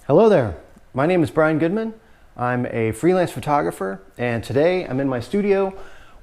Hello there, my name is Brian Goodman. I'm a freelance photographer, and today I'm in my studio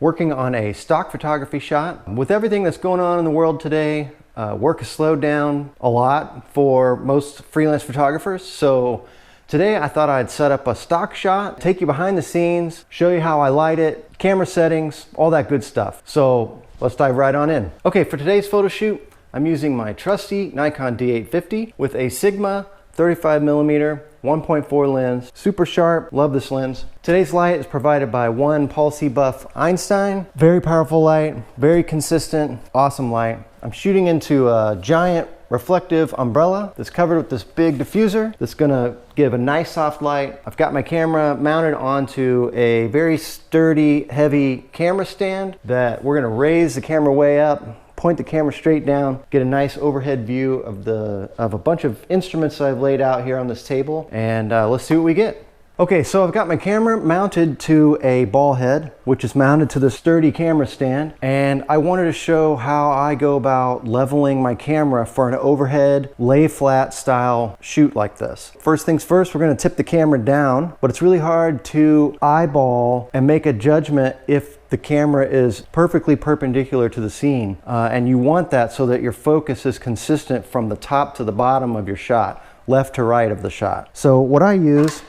working on a stock photography shot. With everything that's going on in the world today, work has slowed down a lot for most freelance photographers. So today I thought I'd set up a stock shot, take you behind the scenes, show you how I light it, camera settings, all that good stuff. So let's dive right on in. Okay, for today's photo shoot, I'm using my trusty Nikon D850 with a Sigma 35mm 1.4 lens, super sharp, love this lens. Today's light is provided by one Policy Buff Einstein. Very powerful light, very consistent, awesome light. I'm shooting into a giant reflective umbrella that's covered with this big diffuser that's gonna give a nice soft light. I've got my camera mounted onto a very sturdy, heavy camera stand that we're gonna raise the camera way up, point the camera straight down, get a nice overhead view of a bunch of instruments that I've laid out here on this table, and let's see what we get. Okay, so I've got my camera mounted to a ball head, which is mounted to the sturdy camera stand, and I wanted to show how I go about leveling my camera for an overhead lay flat style shoot like this. First things first, we're gonna tip the camera down, but it's really hard to eyeball and make a judgment if the camera is perfectly perpendicular to the scene, and you want that so that your focus is consistent from the top to the bottom of your shot, left to right of the shot. So what I use,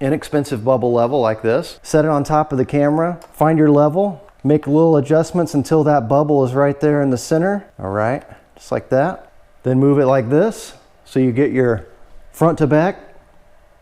inexpensive bubble level like this, set it on top of the camera, find your level, make little adjustments until that bubble is right there in the center. All right, just like that. Then move it like this so you get your front to back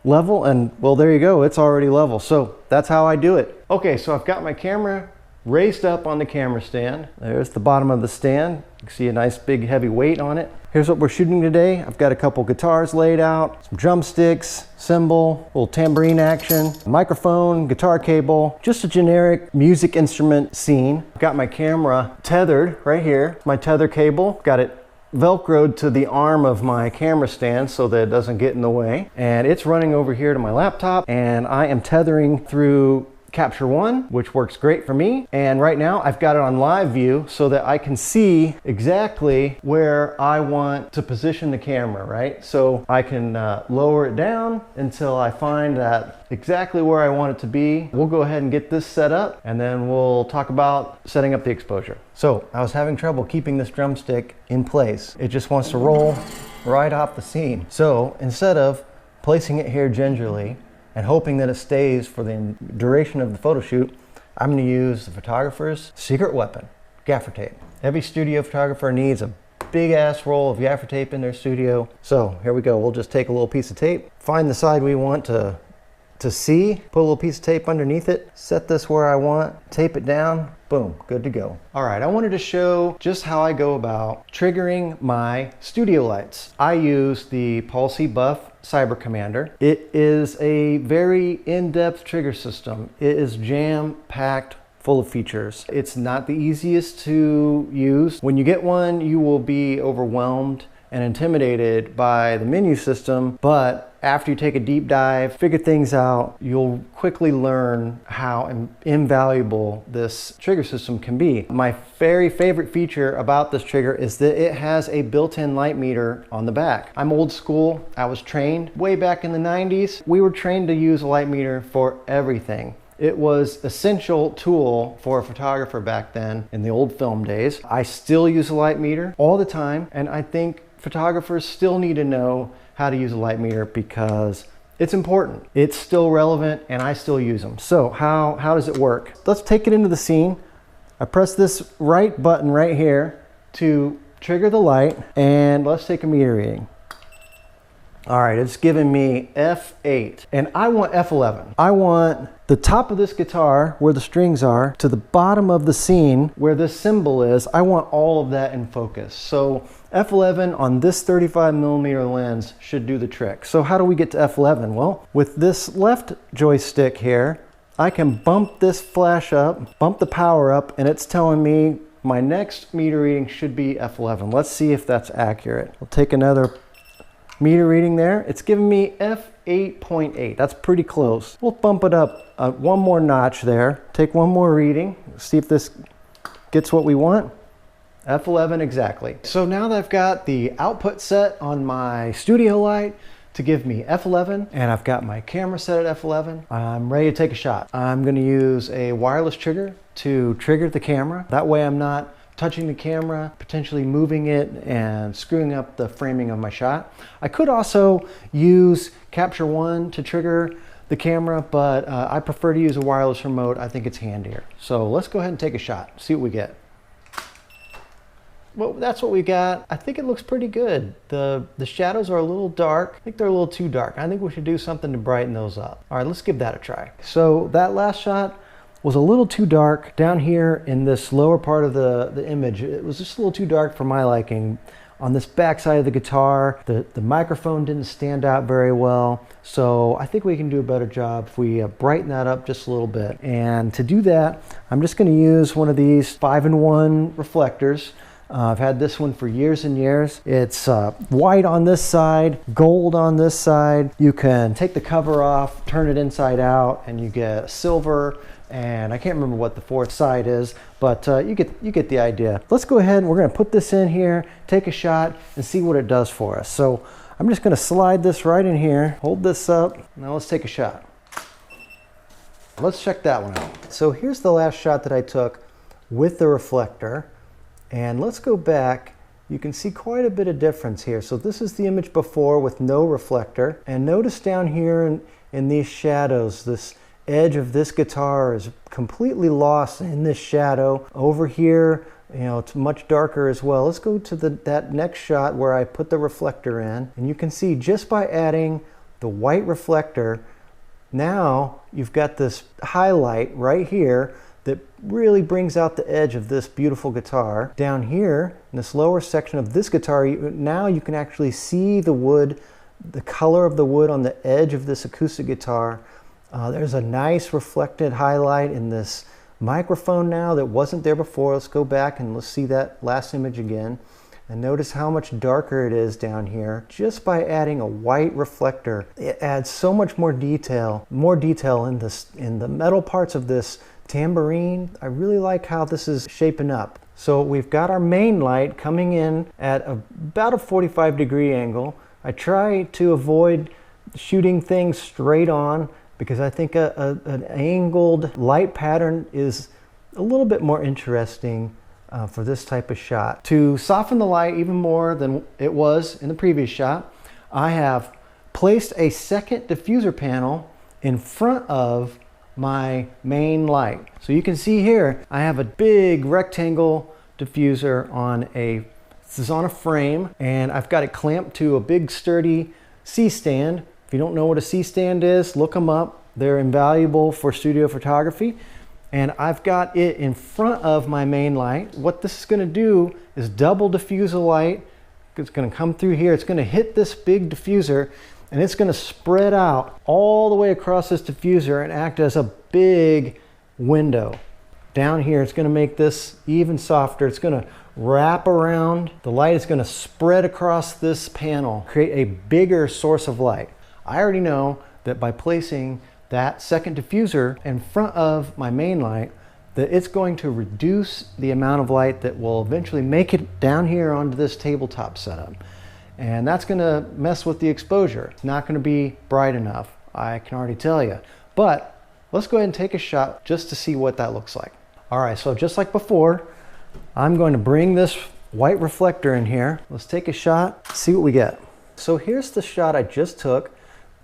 level, and well, there you go, it's already level. So that's how I do it. Okay, so I've got my camera raised up on the camera stand. There's the bottom of the stand. You can see a nice big heavy weight on it. Here's what we're shooting today. I've got a couple guitars laid out, some drumsticks, cymbal, little tambourine action, microphone, guitar cable, just a generic music instrument scene. I've got my camera tethered right here, my tether cable. Got it Velcroed to the arm of my camera stand so that it doesn't get in the way. And it's running over here to my laptop, and I am tethering through Capture One, which works great for me. And right now I've got it on live view so that I can see exactly where I want to position the camera, right? So I can lower it down until I find that exactly where I want it to be. We'll go ahead and get this set up, and then we'll talk about setting up the exposure. So I was having trouble keeping this drumstick in place. It just wants to roll right off the scene. So instead of placing it here gingerly and hoping that it stays for the duration of the photo shoot, I'm gonna use the photographer's secret weapon, gaffer tape. Every studio photographer needs a big ass roll of gaffer tape in their studio. So here we go, we'll just take a little piece of tape, find the side we want to see, put a little piece of tape underneath it, set this where I want, tape it down, boom, good to go. All right, I wanted to show just how I go about triggering my studio lights. I use the Policy Buff Cyber Commander. It is a very in-depth trigger system. It is jam-packed full of features. It's not the easiest to use. When you get one, you will be overwhelmed and intimidated by the menu system, but after you take a deep dive, figure things out, you'll quickly learn how invaluable this trigger system can be. My very favorite feature about this trigger is that it has a built-in light meter on the back. I'm old school. I was trained way back in the 90s. We were trained to use a light meter for everything. It was an essential tool for a photographer back then in the old film days. I still use a light meter all the time, and I think photographers still need to know how to use a light meter because it's important. It's still relevant, and I still use them. So how does it work? Let's take it into the scene. I press this right button right here to trigger the light, and let's take a meter reading. All right, it's giving me F8, and I want F11. I want the top of this guitar where the strings are to the bottom of the scene where this cymbal is. I want all of that in focus. So F11 on this 35mm lens should do the trick. So how do we get to F11? Well, with this left joystick here, I can bump this flash up, bump the power up, and it's telling me my next meter reading should be F11. Let's see if that's accurate. We'll take another meter reading there. It's giving me F8.8. That's pretty close. We'll bump it up one more notch there. Take one more reading. See if this gets what we want. F11 exactly. So now that I've got the output set on my studio light, to give me f11, and I've got my camera set at f11. I'm ready to take a shot. I'm going to use a wireless trigger to trigger the camera. That way I'm not touching the camera, potentially moving it and screwing up the framing of my shot. I could also use Capture One to trigger the camera, but I prefer to use a wireless remote. I think it's handier. So let's go ahead and take a shot, see what we get. Well, that's what we got. I think it looks pretty good. The shadows are a little dark. I think they're a little too dark. I think we should do something to brighten those up. All right, let's give that a try. So that last shot was a little too dark down here in this lower part of the image. It was just a little too dark for my liking. On this back side of the guitar, the microphone didn't stand out very well. So I think we can do a better job if we brighten that up just a little bit. And to do that, I'm just gonna use one of these 5-in-1 reflectors. I've had this one for years and years. It's white on this side, gold on this side. You can take the cover off, turn it inside out, and you get silver, and I can't remember what the fourth side is, but you get the idea. Let's go ahead and we're gonna put this in here, take a shot, and see what it does for us. So I'm just gonna slide this right in here, hold this up. Now let's take a shot. Let's check that one out. So here's the last shot that I took with the reflector. And let's go back. You can see quite a bit of difference here. So this is the image before with no reflector. And notice down here in these shadows, this edge of this guitar is completely lost in this shadow. Over here, you know, it's much darker as well. Let's go to that next shot where I put the reflector in. And you can see just by adding the white reflector, now you've got this highlight right here that really brings out the edge of this beautiful guitar. Down here, in this lower section of this guitar, now you can actually see the wood, the color of the wood on the edge of this acoustic guitar. There's a nice reflected highlight in this microphone now that wasn't there before. Let's go back and let's see that last image again. And notice how much darker it is down here. Just by adding a white reflector, it adds so much more detail in the metal parts of this tambourine. I really like how this is shaping up. So we've got our main light coming in at about a 45-degree angle. I try to avoid shooting things straight on because I think an angled light pattern is a little bit more interesting for this type of shot. To soften the light even more than it was in the previous shot, I have placed a second diffuser panel in front of my main light. So you can see here, I have a big rectangle diffuser on this is on a frame, and I've got it clamped to a big sturdy C-stand. If you don't know what a C-stand is, look them up. They're invaluable for studio photography. And I've got it in front of my main light. What this is gonna do is double diffuse the light. It's gonna come through here, it's gonna hit this big diffuser, and it's gonna spread out all the way across this diffuser and act as a big window. Down here, it's gonna make this even softer. It's gonna wrap around. The light is gonna spread across this panel, create a bigger source of light. I already know that by placing that second diffuser in front of my main light, that it's going to reduce the amount of light that will eventually make it down here onto this tabletop setup. And that's gonna mess with the exposure. It's not gonna be bright enough, I can already tell you. But let's go ahead and take a shot just to see what that looks like. All right, so just like before, I'm going to bring this white reflector in here. Let's take a shot, see what we get. So here's the shot I just took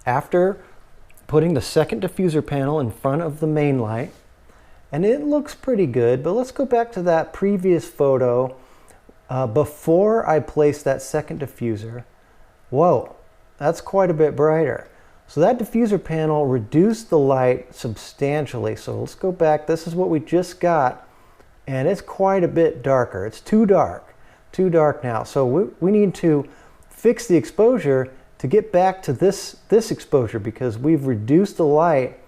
after putting the second diffuser panel in front of the main light. And it looks pretty good, but let's go back to that previous photo before I placed that second diffuser. Whoa, that's quite a bit brighter. So that diffuser panel reduced the light substantially. So let's go back. This is what we just got, and it's quite a bit darker. It's too dark now. So we need to fix the exposure to get back to this exposure because we've reduced the light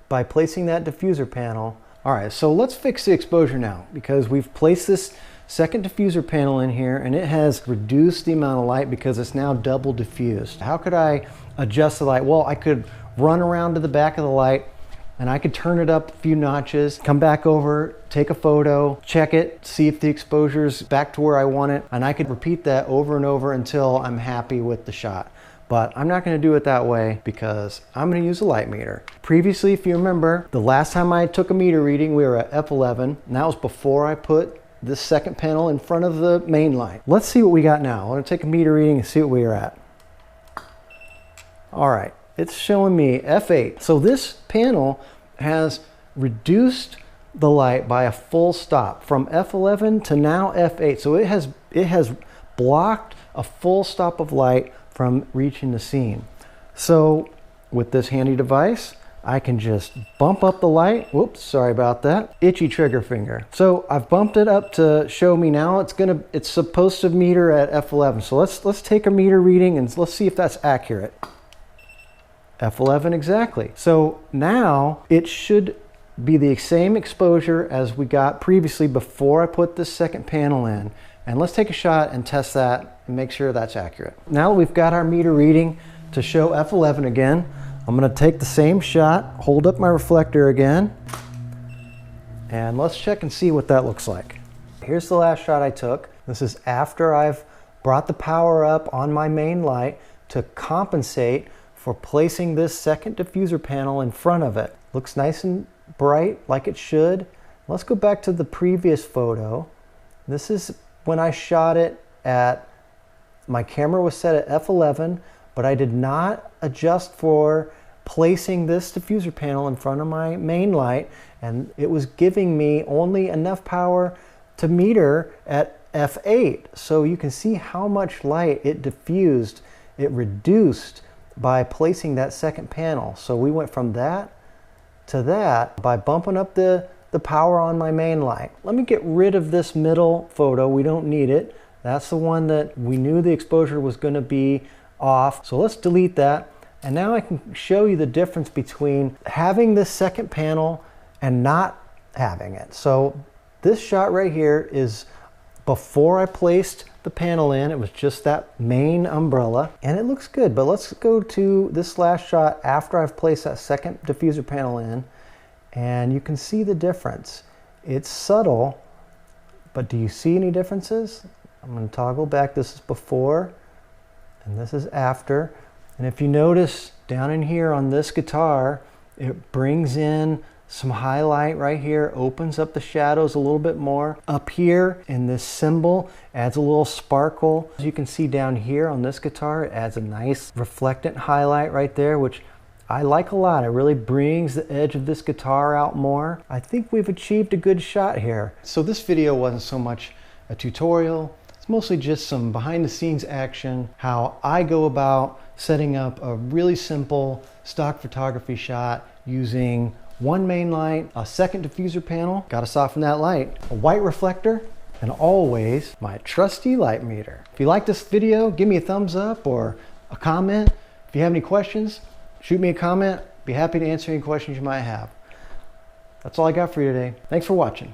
by placing that diffuser panel. All right, so let's fix the exposure now because we've placed this second diffuser panel in here and it has reduced the amount of light because it's now double diffused. How could I adjust the light? Well, I could run around to the back of the light and I could turn it up a few notches, come back over, take a photo, check it, see if the exposure's back to where I want it, and I could repeat that over and over until I'm happy with the shot. but I'm not going to do it that way because I'm going to use a light meter. Previously, if you remember, the last time I took a meter reading, we were at F11, and that was before I put this second panel in front of the main light. Let's see what we got now. I'm going to take a meter reading and see what we are at. All right, it's showing me F8. So this panel has reduced the light by a full stop from F11 to now F8. So it has blocked a full stop of light from reaching the scene. So with this handy device, I can just bump up the light. Whoops, sorry about that. Itchy trigger finger. So I've bumped it up to show me now it's supposed to meter at F11. So let's take a meter reading and let's see if that's accurate. F11 exactly. So now it should be the same exposure as we got previously before I put this second panel in. And let's take a shot and test that and make sure that's accurate. Now that we've got our meter reading to show F11 again, I'm going to take the same shot, hold up my reflector again, and let's check and see what that looks like. Here's the last shot I took. This is after I've brought the power up on my main light to compensate for placing this second diffuser panel in front of it. Looks nice and bright like it should. Let's go back to the previous photo. This is when I shot it at, my camera was set at F11, but I did not adjust for placing this diffuser panel in front of my main light, and it was giving me only enough power to meter at F8. So you can see how much light it diffused, it reduced by placing that second panel. So we went from that to that by bumping up the power on my main light. Let me get rid of this middle photo. We don't need it. That's the one that we knew the exposure was going to be off. So let's delete that. And now I can show you the difference between having this second panel and not having it. So this shot right here is before I placed the panel in. It was just that main umbrella and it looks good. But let's go to this last shot after I've placed that second diffuser panel in, and you can see the difference. It's subtle, but do you see any differences? I'm going to toggle back. This is before and this is after. And if you notice down in here on this guitar, it brings in some highlight right here, opens up the shadows a little bit more. Up here in this cymbal adds a little sparkle. As you can see down here on this guitar, it adds a nice reflectant highlight right there, which I like a lot. It really brings the edge of this guitar out more. I think we've achieved a good shot here. So this video wasn't so much a tutorial. It's mostly just some behind the scenes action, how I go about setting up a really simple stock photography shot using one main light, a second diffuser panel, gotta soften that light, a white reflector, and always my trusty light meter. If you like this video, give me a thumbs up or a comment. If you have any questions, shoot me a comment. Be happy to answer any questions you might have. That's all I got for you today. Thanks for watching.